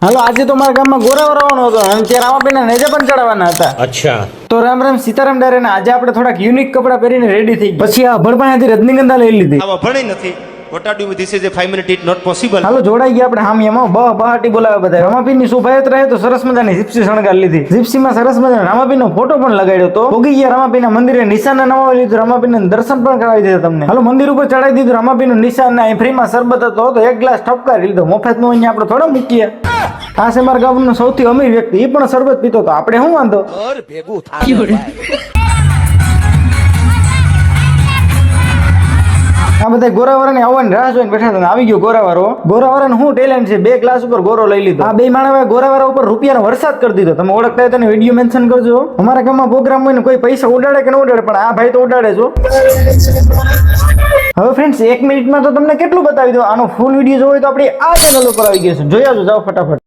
હાલો આજે તો મારા ગામમાં ગોરાવર આવવાનો હતો અને ત્યાં રામાપીના નેજા પણ ચડાવવાના હતા. અચ્છા. તો રામ રામ સીતારામ ડાયરે ને આજે આપણે થોડાક યુનિક કપડા પહેરીને રેડી થઈ ગયા. પછી આ ભડપાણાથી રજનીગંધા લઈ લીધી. આવા ભણી નથી. What are you? This is a 5 minute. It not possible. હાલો જોડાઈ ગયા આપણે હામિયામાં બહાટી બોલાવે બધા. રામાપીરની શોભાયાત્રા રહે તો સરસ મજાની જીપ્સી શણગારી લીધી. જીપ્સીમાં સરસ મજાનો રામાપીનો ફોટો પણ લગાડ્યો તો પોગી ગયા રામાપીના મંદિરે નિશાન નમાવી લીધું. રામાપીના દર્શન પણ કરાવી દીધા તમને. હાલો મંદિર ઉપર ચડાવી દીધું રામાપીનું નિશાન ને ફ્રીમાં શરબત હતો તો એક ગ્લાસ ઠપકારી લીધો. મફતનું અહીંયા આપણે થોડા મૂકીએ. આ છે મારા ગામનો સૌથી અમીર વ્યક્તિ, એ પણ શરબત પીતો તો આપણે શું વાંધો. આ બધા ગોરાવાળાને આવવાની રાહ જોઈને બેઠા હતા. આવી ગયો ગોરાવાળો. ગોરાવાળાને શું ટેલેન્ટ છે, 2 ગ્લાસ ઉપર ગોરો લઈ લીધો. આ 2 માણસે ગોરાવાળા ઉપર રૂપિયાનો વરસાદ કરી દીધો. તમે ઓળખતા હોય તો વિડીયો મેન્શન કરજો. અમારા ગામમાં પ્રોગ્રામ હોય ને કોઈ પૈસા ઉડાડે કે ન ઉડાડે, પણ આ ભાઈ તો ઉડાડે છો. હવે ફ્રેન્ડ્સ 1 મિનિટમાં તો તમને કેટલું બતાવી દો. આનો ફૂલ વિડીયો જોવો હોય તો આપણી આ ચેનલ ઉપર આવી ગયો છે, જોઈ આવજો, જાઓ ફટાફટ.